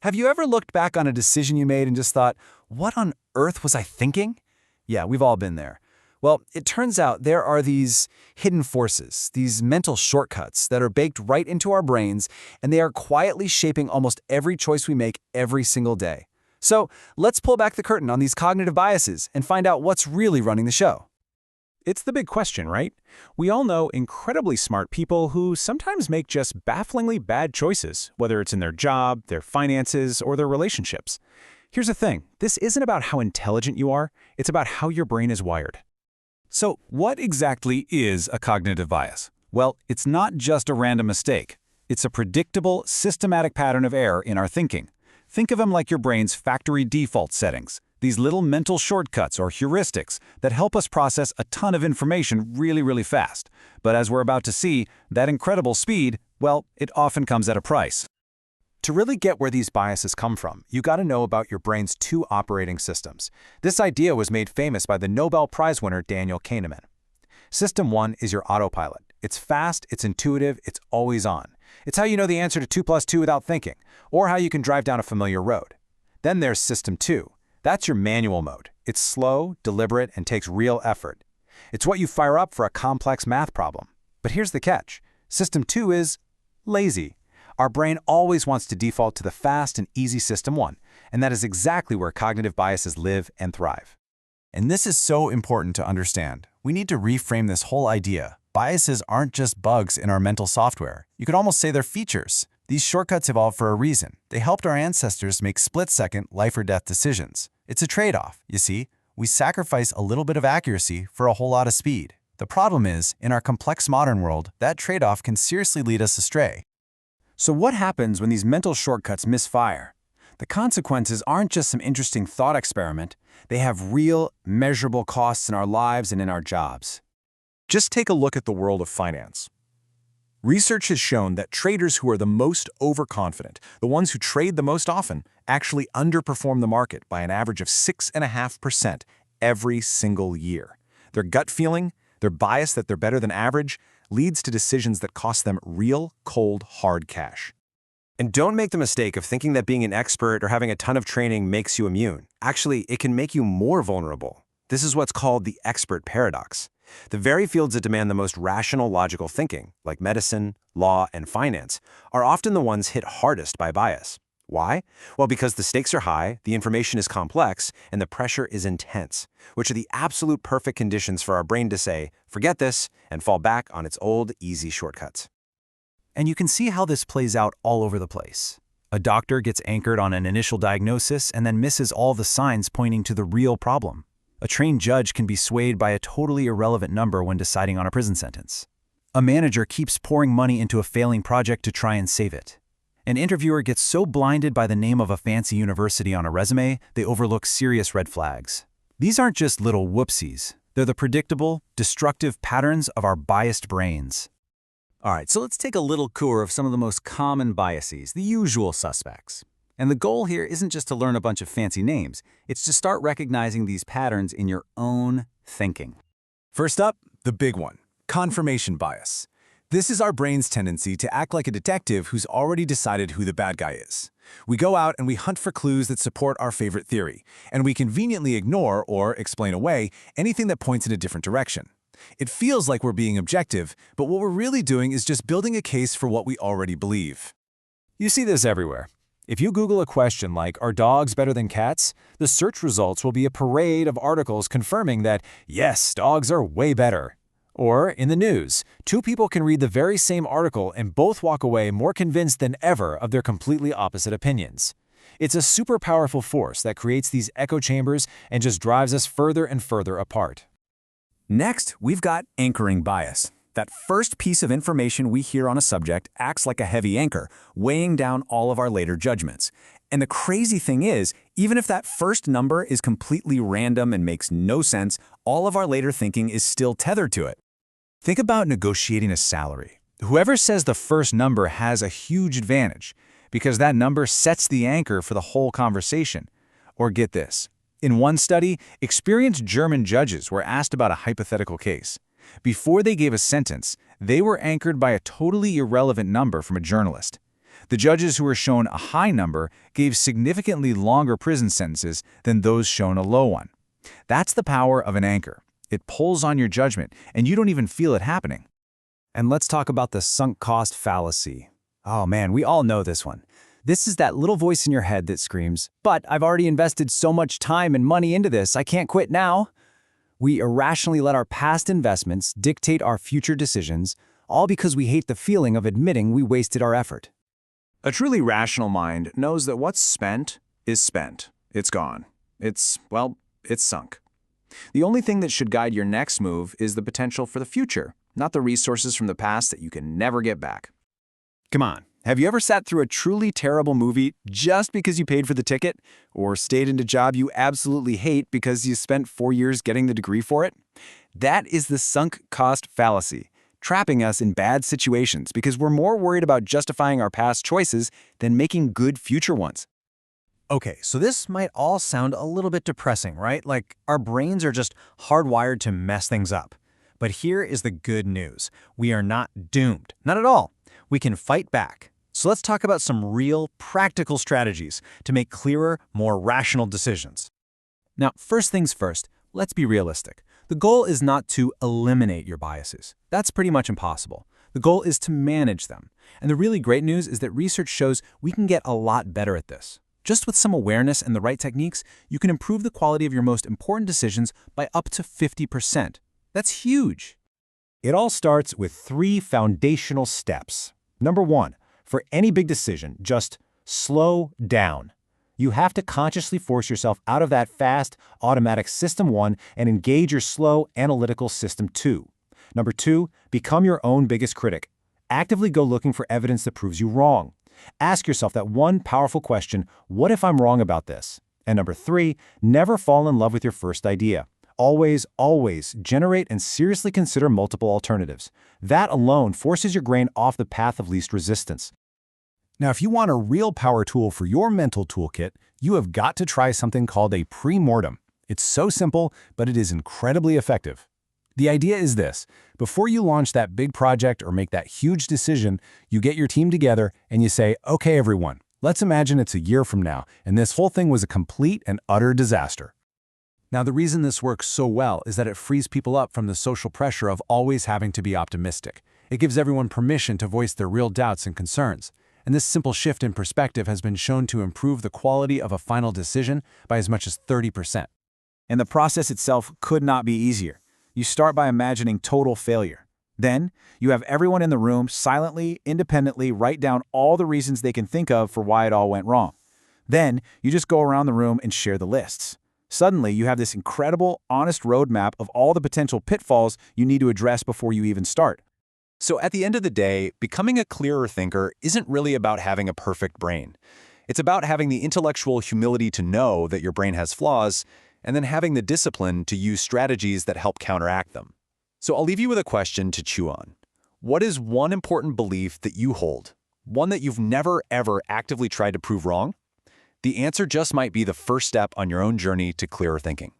Have you ever looked back on a decision you made and just thought, what on earth was I thinking? Yeah, we've all been there. Well, it turns out there are these hidden forces, these mental shortcuts that are baked right into our brains, and they are quietly shaping almost every choice we make every single day. So let's pull back the curtain on these cognitive biases and find out what's really running the show. It's the big question, right? We all know incredibly smart people who sometimes make just bafflingly bad choices, whether it's in their job, their finances, or their relationships. Here's the thing, this isn't about how intelligent you are, it's about how your brain is wired. So what exactly is a cognitive bias? Well, it's not just a random mistake. It's a predictable, systematic pattern of error in our thinking. Think of them like your brain's factory default settings, these little mental shortcuts or heuristics that help us process a ton of information really fast. But as we're about to see, that incredible speed, well, it often comes at a price. To really get where these biases come from, you got to know about your brain's two operating systems. This idea was made famous by the Nobel Prize winner Daniel Kahneman. System 1 is your autopilot. It's fast, it's intuitive, it's always on. It's how you know the answer to 2 plus 2 without thinking, or how you can drive down a familiar road. Then there's System 2. That's your manual mode. It's slow, deliberate, and takes real effort. It's what you fire up for a complex math problem. But here's the catch. System 2 is lazy. Our brain always wants to default to the fast and easy System 1, and that is exactly where cognitive biases live and thrive. And this is so important to understand. We need to reframe this whole idea. Biases aren't just bugs in our mental software. You could almost say they're features. These shortcuts evolved for a reason. They helped our ancestors make split-second life-or-death decisions. It's a trade-off, you see. We sacrifice a little bit of accuracy for a whole lot of speed. The problem is, in our complex modern world, that trade-off can seriously lead us astray. So what happens when these mental shortcuts misfire? The consequences aren't just some interesting thought experiment. They have real, measurable costs in our lives and in our jobs. Just take a look at the world of finance. Research has shown that traders who are the most overconfident, the ones who trade the most often, actually underperform the market by an average of 6.5% every single year. Their gut feeling, their bias that they're better than average, leads to decisions that cost them real, cold, hard cash. And don't make the mistake of thinking that being an expert or having a ton of training makes you immune. Actually, it can make you more vulnerable. This is what's called the expert paradox. The very fields that demand the most rational, logical thinking, like medicine, law, and finance, are often the ones hit hardest by bias. Why? Well, because the stakes are high, the information is complex, and the pressure is intense, which are the absolute perfect conditions for our brain to say, forget this, and fall back on its old, easy shortcuts. And you can see how this plays out all over the place. A doctor gets anchored on an initial diagnosis and then misses all the signs pointing to the real problem. A trained judge can be swayed by a totally irrelevant number when deciding on a prison sentence. A manager keeps pouring money into a failing project to try and save it. An interviewer gets so blinded by the name of a fancy university on a resume, they overlook serious red flags. These aren't just little whoopsies. They're the predictable, destructive patterns of our biased brains. All right, so let's take a little tour of some of the most common biases, the usual suspects. And the goal here isn't just to learn a bunch of fancy names. It's to start recognizing these patterns in your own thinking. First up, the big one, confirmation bias. This is our brain's tendency to act like a detective who's already decided who the bad guy is. We go out and we hunt for clues that support our favorite theory, and we conveniently ignore or explain away anything that points in a different direction. It feels like we're being objective, but what we're really doing is just building a case for what we already believe. You see this everywhere. If you Google a question like, "Are dogs better than cats?" the search results will be a parade of articles confirming that, yes, dogs are way better. Or, in the news, two people can read the very same article and both walk away more convinced than ever of their completely opposite opinions. It's a super powerful force that creates these echo chambers and just drives us further and further apart. Next, we've got anchoring bias. That first piece of information we hear on a subject acts like a heavy anchor, weighing down all of our later judgments. And the crazy thing is, even if that first number is completely random and makes no sense, all of our later thinking is still tethered to it. Think about negotiating a salary. Whoever says the first number has a huge advantage, because that number sets the anchor for the whole conversation. Or get this. In one study, experienced German judges were asked about a hypothetical case. Before they gave a sentence, they were anchored by a totally irrelevant number from a journalist. The judges who were shown a high number gave significantly longer prison sentences than those shown a low one. That's the power of an anchor. It pulls on your judgment, and you don't even feel it happening. And let's talk about the sunk cost fallacy. Oh man, we all know this one. This is that little voice in your head that screams, "But I've already invested so much time and money into this, I can't quit now." We irrationally let our past investments dictate our future decisions, all because we hate the feeling of admitting we wasted our effort. A truly rational mind knows that what's spent is spent. It's gone. It's sunk. The only thing that should guide your next move is the potential for the future, not the resources from the past that you can never get back. Come on, have you ever sat through a truly terrible movie just because you paid for the ticket? Or stayed in a job you absolutely hate because you spent 4 years getting the degree for it? That is the sunk cost fallacy, trapping us in bad situations because we're more worried about justifying our past choices than making good future ones. Okay, so this might all sound a little bit depressing, right? Like our brains are just hardwired to mess things up. But here is the good news. We are not doomed. Not at all. We can fight back. So let's talk about some real, practical strategies to make clearer, more rational decisions. Now, first things first, let's be realistic. The goal is not to eliminate your biases. That's pretty much impossible. The goal is to manage them. And the really great news is that research shows we can get a lot better at this. Just with some awareness and the right techniques, you can improve the quality of your most important decisions by up to 50%. That's huge. It all starts with 3 foundational steps. Number 1, for any big decision, just slow down. You have to consciously force yourself out of that fast, automatic system 1 and engage your slow, analytical system 2. Number 2, become your own biggest critic. Actively go looking for evidence that proves you wrong. Ask yourself that one powerful question, what if I'm wrong about this? And number 3, never fall in love with your first idea. Always generate and seriously consider multiple alternatives. That alone forces your brain off the path of least resistance. Now, if you want a real power tool for your mental toolkit, you have got to try something called a pre-mortem. It's so simple, but it is incredibly effective. The idea is this. Before you launch that big project or make that huge decision, you get your team together and you say, okay, everyone, let's imagine it's a year from now, and this whole thing was a complete and utter disaster. Now, the reason this works so well is that it frees people up from the social pressure of always having to be optimistic. It gives everyone permission to voice their real doubts and concerns. And this simple shift in perspective has been shown to improve the quality of a final decision by as much as 30%. And the process itself could not be easier. You start by imagining total failure. Then, you have everyone in the room silently, independently write down all the reasons they can think of for why it all went wrong. Then, you just go around the room and share the lists. Suddenly, you have this incredible, honest roadmap of all the potential pitfalls you need to address before you even start. So at the end of the day, becoming a clearer thinker isn't really about having a perfect brain. It's about having the intellectual humility to know that your brain has flaws, and then having the discipline to use strategies that help counteract them. So I'll leave you with a question to chew on. What is one important belief that you hold? One that you've never, ever actively tried to prove wrong? The answer just might be the first step on your own journey to clearer thinking.